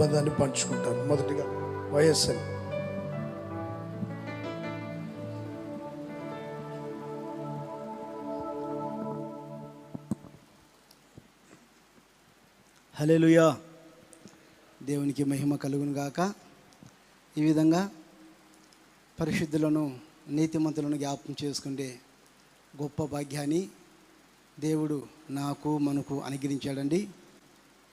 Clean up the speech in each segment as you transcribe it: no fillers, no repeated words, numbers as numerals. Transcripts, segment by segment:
బంధాన్ని పంచుకుంటారు. మొదటిగా వైఎస్ఎల్. హల్లెలూయా. దేవునికి మహిమ కలుగును గాక. ఈ విధంగా పరిశుద్ధులను నీతిమంతులను జ్ఞాపకం చేసుకుంటే గొప్ప భాగ్యాన్ని దేవుడు నాకు మనకు అనుగ్రహించాడండి.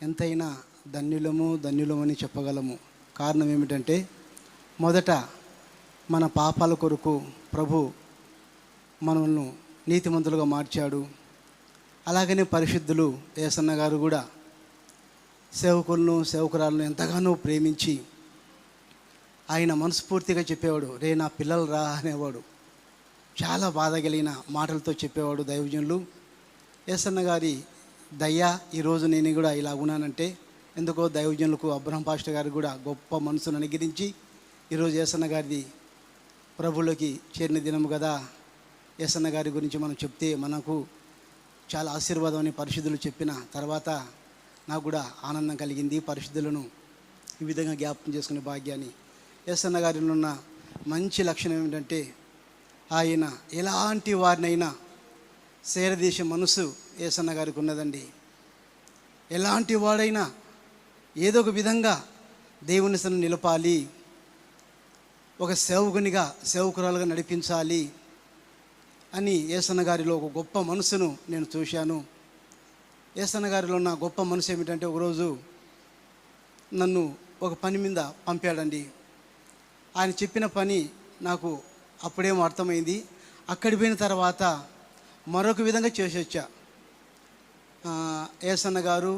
ఎంతైనా ధన్యులమని చెప్పగలము. కారణం ఏమిటంటే, మొదట మన పాపాల కొరకు ప్రభు మనల్ని నీతిమంతులుగా మార్చాడు. అలాగనే పరిశుద్ధులు యేసన్న గారు కూడా సేవకులను సేవకురాలను ఎంతగానో ప్రేమించి ఆయన మనస్ఫూర్తిగా చెప్పేవాడు. రే నా పిల్లలు రా అనేవాడు. చాలా బాధ కలిగిన మాటలతో చెప్పేవాడు దైవజనులు. యేసన్న గారి దయ్యా ఈరోజు నేను కూడా ఇలా ఉన్నానంటే ఎందుకో దైవజనులకు అబ్రహం పాస్టర్ గారికి కూడా గొప్ప మనసును అనుగ్రహించి ఈరోజు యేసన్న గారిది ప్రభువులోకి చేరిన దినము కదా. యేసన్న గారి గురించి మనం చెప్తే మనకు చాలా ఆశీర్వాదం అని పరిశుద్ధులు చెప్పిన తర్వాత నాకు కూడా ఆనందం కలిగింది. పరిశుద్ధులను ఈ విధంగా జ్ఞాపకం చేసుకునే భాగ్యాన్ని. యేసన్న గారిలో ఉన్న మంచి లక్షణం ఏమిటంటే, ఆయన ఎలాంటి వారినైనా సేరదీసే మనసు యేసన్న గారికి ఉన్నదండి. ఎలాంటి వాడైనా ఏదో ఒక విధంగా దేవుని సన్నిధిలో నిలపాలి, ఒక సేవకునిగా సేవకురాలుగా నడిపించాలి అని యేసన్న గారిలో ఒక గొప్ప మనసును నేను చూశాను. యేసన్న గారిలో ఉన్న గొప్ప మనసు ఏమిటంటే, ఒకరోజు నన్ను ఒక పని మీద పంపాడండి. ఆయన చెప్పిన పని నాకు అప్పుడేమో అర్థమైంది. అక్కడికి పోయిన తర్వాత మరొక విధంగా చేసి వచ్చా. యేసన్న గారు,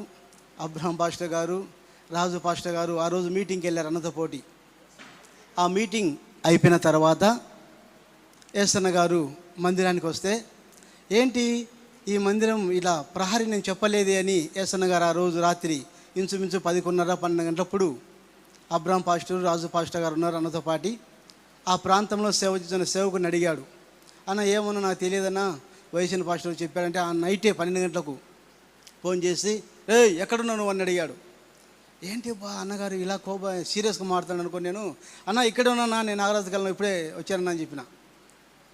అబ్రహం పాస్టర్ గారు, రాజు పాస్టర్ గారు ఆ రోజు మీటింగ్కి వెళ్ళారు అన్నతోటి. ఆ మీటింగ్ అయిపోయిన తర్వాత యేసన్న గారు మందిరానికి వస్తే, ఏంటి ఈ మందిరం ఇలా ప్రహరీ నేను చెప్పలేదే అని యేసన్న గారు ఆ రోజు రాత్రి ఇంచుమించు 11:30-12 గంటలప్పుడు అబ్రహం పాస్టర్, రాజు పాస్టర్ గారు ఉన్నారు అన్నతో పాటి. ఆ ప్రాంతంలో సేవ చేసిన సేవకుని అడిగాడు, అన్న ఏమన్నా నాకు తెలియదన్నా వయసిన పాస్టర్ చెప్పాడంటే, ఆ నైటే 12 గంటలకు ఫోన్ చేసి ఎక్కడున్నావు నువ్వు అని అడిగాడు. ఏంటి బా అన్నగారు ఇలా సీరియస్గా మాట్లాడుతాను అనుకో. నేను అన్న ఇక్కడే ఉన్నా, నేను నాగరాజుకెళ్ళను, ఇప్పుడే వచ్చానన్నా అని చెప్పిన.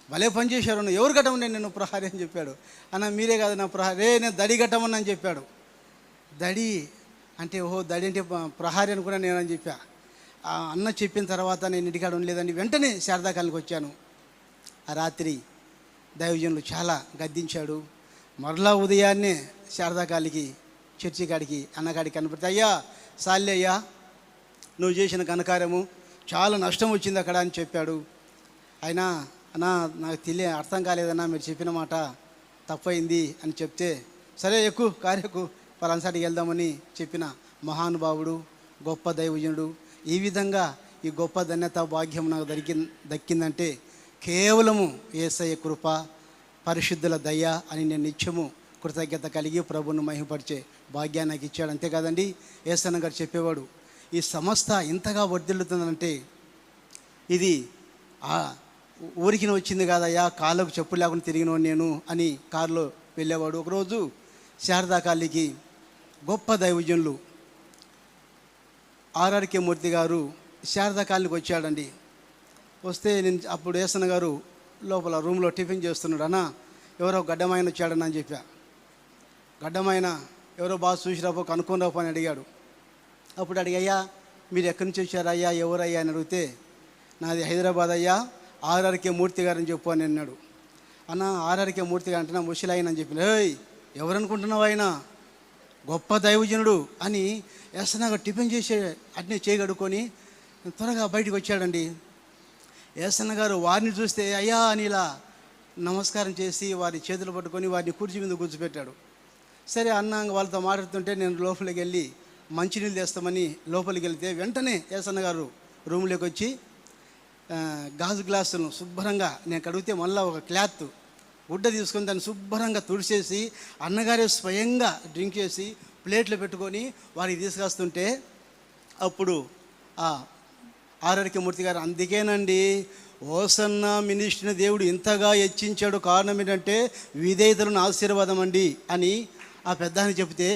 భలే పని చేశారు, ఎవరు కట్టమని నేను ప్రహారీ అని చెప్పాడు. అన్న మీరే కాదు నా ప్రహారీ, నేను దడి కట్టమని అని చెప్పాడు. దడి అంటే ఓహో దడి అంటే ప్రహారీ అనుకున్నా నేను అని చెప్పా. ఆ అన్న చెప్పిన తర్వాత నేను ఇంటికాడ ఉండలేదండి, వెంటనే శారదాకాలనికి వచ్చాను. ఆ రాత్రి దైవజనులు చాలా గద్దించాడు. మరలా ఉదయాన్నే శారదాకాలికి చర్చి కాడికి అన్నగాడికి కనపడితే, అయ్యా సాల్లే అయ్యా, నువ్వు చేసిన ఘనకార్యము చాలా నష్టం వచ్చింది అక్కడ అని చెప్పాడు. అయినా అన్నా నాకు అర్థం కాలేదన్నా, మీరు చెప్పిన మాట తప్పైంది అని చెప్తే, సరే ఎక్కువ కార్యకు పలాన్సాటికి వెళ్దామని చెప్పిన మహానుభావుడు, గొప్ప దైవజనుడు. ఈ విధంగా ఈ గొప్ప ధన్యత భాగ్యం నాకు దక్కిందంటే కేవలము యేసయ్య కృప, పరిశుద్ధుల దయ అని నేను నిత్యము కృతజ్ఞత కలిగి ప్రభువును మహిమపరిచే భాగ్యాన్ని నాకు ఇచ్చాడు. అంతేకాదండి, యేసన్న గారు చెప్పేవాడు, ఈ సంస్థ ఇంతగా వర్ధిల్లుతుందంటే ఇది ఊరికి వచ్చింది కాదయ్యా, కాళ్ళకు చెప్పులు లేకుండా తిరిగినవాడు నేను అని కారులో వెళ్ళేవాడు. ఒకరోజు శారదాకాలికి గొప్ప దైవజనులు ఆర్ఆర్కే మూర్తి గారు శారదాకాలికి వచ్చాడండి. వస్తే నేను అప్పుడు యేసన్న గారు లోపల రూమ్లో టిఫిన్ చేస్తున్నాడు. అన్న ఎవరో గడ్డమైన వచ్చాడని అని చెప్పా. గడ్డమైన ఎవరో బాగా చూసిరాపో కనుక్కొని రాపో అని అడిగాడు. అప్పుడు అడిగయ్యా మీరు ఎక్కడి నుంచి వచ్చారయ్యా, ఎవరయ్యా అని అడిగితే, నాది హైదరాబాద్ అయ్యా, ఆర్ఆర్కే మూర్తి గారు అని చెప్పు అని అన్నాడు. అన్న ఆర్ఆర్కే మూర్తి గారు అంటే నా ముషిలాయన అని చెప్పిన. ఎవరనుకుంటున్నావు, ఆయన గొప్ప దైవజనుడు అని యేసన్న గారు టిఫిన్ చేసే అట్నే చేయగడుకొని త్వరగా బయటకు వచ్చాడండి. యేసన్న గారు వారిని చూస్తే అయ్యా అని ఇలా నమస్కారం చేసి వారి చేతులు పట్టుకొని వారిని కుర్చీ మీద కూర్చోపెట్టాడు. సరే అన్న వాళ్ళతో మాట్లాడుతుంటే నేను లోపలికి వెళ్ళి మంచినీళ్ళు తెస్తామని లోపలికి వెళ్తే వెంటనే యేసన్న గారు రూమ్లోకి వచ్చి గాజు గ్లాసులను శుభ్రంగా నేను కడిగితే మళ్ళీ ఒక క్లాత్ గుడ్డ తీసుకొని దాన్ని శుభ్రంగా తుడిచేసి అన్నగారే స్వయంగా డ్రింక్ చేసి ప్లేట్లు పెట్టుకొని వారికి తీసుకొస్తుంటే అప్పుడు ఆర్ఆర్కే మూర్తి గారు, అందుకేనండి ఓసన్న మినిస్ట్రీని దేవుడు ఇంతగా హెచ్చించాడు, కారణం ఏంటంటే విధేయతలను ఆశీర్వాదం అండి అని ఆ పెద్ద చెబితే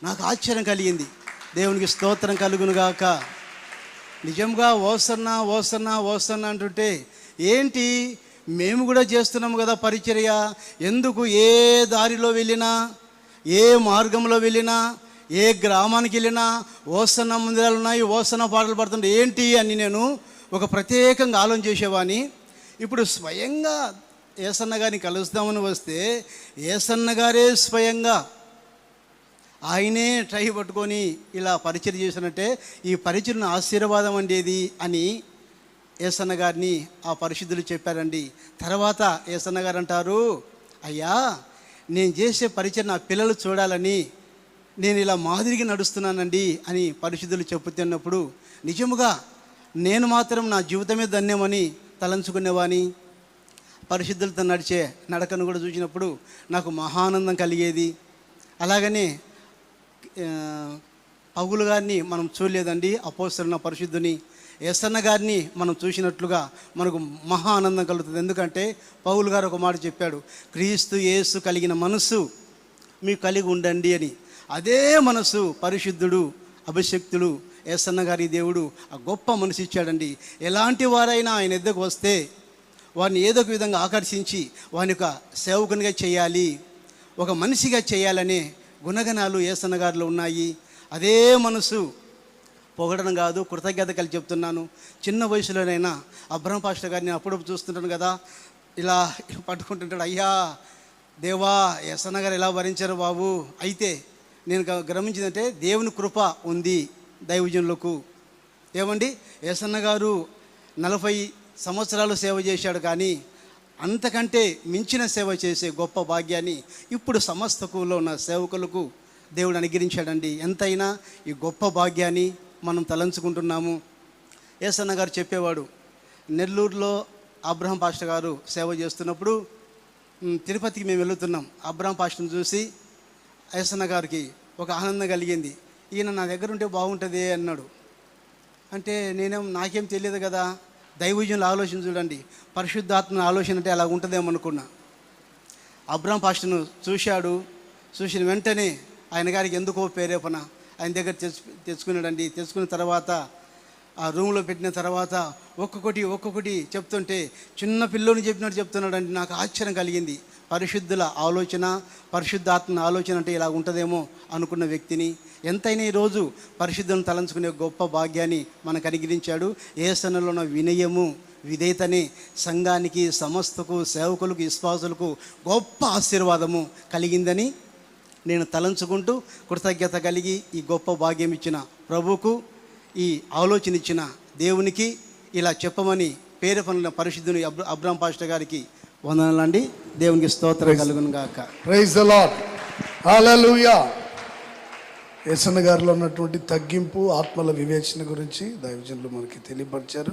నాకు ఆశ్చర్యం కలిగింది. దేవునికి స్తోత్రం కలుగునుగాక. నిజంగా ఓసన్నా ఓసన్నా ఓసన్నా అంటుంటే ఏంటి, మేము కూడా చేస్తున్నాము కదా పరిచర్య. ఎందుకు ఏ దారిలో వెళ్ళినా, ఏ మార్గంలో వెళ్ళినా, ఏ గ్రామానికి వెళ్ళినా ఓసన్న మందిరాలు ఉన్నాయి, ఓసన్న పాటలు పాడుతుంటే ఏంటి అని నేను ఒక ప్రత్యేకంగా ఆలోచన చేసేవాడిని. ఇప్పుడు స్వయంగా యేసన్న గారిని కలుస్తామని వస్తే యేసన్న గారే స్వయంగా ఆయనే ట్రై పట్టుకొని ఇలా పరిచయం చేసినట్టే ఈ పరిచయం ఆశీర్వాదం అండేది అని యేసన్న గారిని ఆ పరిశుద్ధులు చెప్పారండి. తర్వాత యేసన్న గారు అంటారు, అయ్యా నేను చేసే పరిచయం నా పిల్లలు చూడాలని నేను ఇలా మాదిరిగా నడుస్తున్నానండి అని పరిశుద్ధులు చెప్పుతున్నప్పుడు నిజముగా నేను మాత్రం నా జీవితమే ధన్యమని తలంచుకునేవాని. పరిశుద్ధులతో నడిచే నడకను కూడా చూసినప్పుడు నాకు మహానందం కలిగేది. అలాగనే పౌలు గారిని మనం చూడలేదండి, అపోస్తలున్న పరిశుద్ధుని. యేసన్న గారిని మనం చూసినట్లుగా మనకు మహా ఆనందం కలుగుతుంది. ఎందుకంటే పౌలు గారు ఒక మాట చెప్పాడు, క్రీస్తు యేసు కలిగిన మనసు మీకు కలిగి ఉండండి అని. అదే మనసు పరిశుద్ధుడు అభిషక్తుడు యేసన్న గారి దేవుడు ఆ గొప్ప మనసు ఇచ్చాడండి. ఎలాంటి వారైనా ఆయన ఎద్దకు వస్తే వారిని ఏదో ఒక విధంగా ఆకర్షించి వాని యొక్క సేవకునిగా చేయాలి, ఒక మనిషిగా చేయాలనే గుణగణాలు యేసన్న గారిలో ఉన్నాయి. అదే మనసు పొగడడం కాదు, కృతజ్ఞత కలిగి చెప్తున్నాను. చిన్న వయసులోనైనా అబ్రహం పాస్టర్ గారిని అప్పుడప్పుడు చూస్తుంటాను కదా, ఇలా పట్టుకుంటుంటాడు, అయ్యా దేవా యేసన్న గారు ఎలా భరించారు బాబు. అయితే నేను గమనించిందంటే దేవుని కృప ఉంది దైవజనులకు. ఏమండి, యేసన్న గారు 40 సంవత్సరాలు సేవ చేశాడు, కానీ అంతకంటే మించిన సేవ చేసే గొప్ప భాగ్యాన్ని ఇప్పుడు సమస్తకులో ఉన్న సేవకులకు దేవుడు అనుగ్రహించాడండి. ఎంతైనా ఈ గొప్ప భాగ్యాన్ని మనం తలంచుకుంటున్నాము. యేసన్న గారు చెప్పేవాడు, నెల్లూరులో అబ్రహం పాస్టర్ గారు సేవ చేస్తున్నప్పుడు తిరుపతికి మేము వెళుతున్నాం. అబ్రహం పాస్టర్ని చూసి యేసన్న గారికి ఒక ఆనందం కలిగింది. ఈయన నా దగ్గర ఉంటే బాగుంటుంది అన్నాడు. అంటే నాకేం తెలియదు కదా, దైవజనుల ఆలోచన చూడండి, పరిశుద్ధాత్మ ఆలోచన అంటే అలా ఉంటుందేమో అనుకున్నా. అబ్రహం పాస్టర్ను చూసిన వెంటనే ఆయన గారికి ఎందుకో ప్రేరేపణ ఆయన దగ్గర తెచ్చుకున్నాడండి. తెచ్చుకున్న తర్వాత ఆ రూమ్లో పెట్టిన తర్వాత ఒక్కొక్కటి చెప్తుంటే చిన్న పిల్లోని చెప్పినట్టు చెప్తున్నాడండి. నాకు ఆశ్చర్యం కలిగింది. పరిశుద్ధుల ఆలోచన, పరిశుద్ధాత్మ ఆలోచన అంటే ఇలా ఉంటుందేమో అనుకున్న వ్యక్తిని ఎంతైనా ఈరోజు పరిశుద్ధులను తలంచుకునే గొప్ప భాగ్యాన్ని మనకు అనుగ్రహించాడు. యేసన్నలో ఉన్న వినయము, విధేయతనే సంఘానికి, సమస్తకు, సేవకులకు, విశ్వాసులకు గొప్ప ఆశీర్వాదము కలిగిందని నేను తలంచుకుంటూ కృతజ్ఞత కలిగి ఈ గొప్ప భాగ్యం ఇచ్చిన ప్రభువుకు, ఈ ఆలోచన ఇచ్చిన దేవునికి ఇలా చెప్పమని పేరు పనుల పరిశుద్ధుని అబ్రహం పాస్టర్ గారికి వందనాలండి. దేవునికి స్తోత్రం కలుగును గాక. ప్రైజ్ ది లార్డ్, హల్లెలూయా. యేసన్న గారిలో ఉన్నటువంటి తగ్గింపు, ఆత్మల వివేచన గురించి దైవజనులు మనకి తెలియపరిచారు.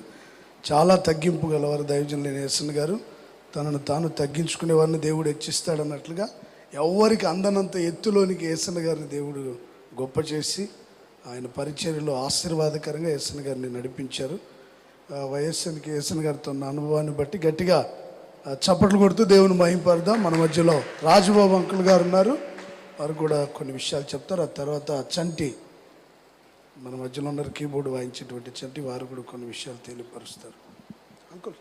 చాలా తగ్గింపు గలవారు దైవజనులైన యేసన్న గారు. తనను తాను తగ్గించుకునే వారిని దేవుడు హెచ్చిస్తాడన్నట్లుగా ఎవరికి అందనంత ఎత్తులోనికి యేసన్న గారిని దేవుడు గొప్ప చేసి ఆయన పరిచర్యలో ఆశీర్వాదకరంగా యేసన్న గారిని నడిపించారు. వైఎస్ఎన్కి యేసన్న గారితో ఉన్న అనుభవాన్ని బట్టి గట్టిగా చప్పట్లు కొడుతూ దేవుని మహింపరుదాం. మన మధ్యలో రాజుబాబు అంకుల్ గారు ఉన్నారు, వారు కూడా కొన్ని విషయాలు చెప్తారు. ఆ తర్వాత చంటి మన మధ్యలో ఉన్నారు, కీబోర్డు వాయించేటువంటి చంటి, వారు కూడా కొన్ని విషయాలు తెలియపరుస్తారు. అంకుల్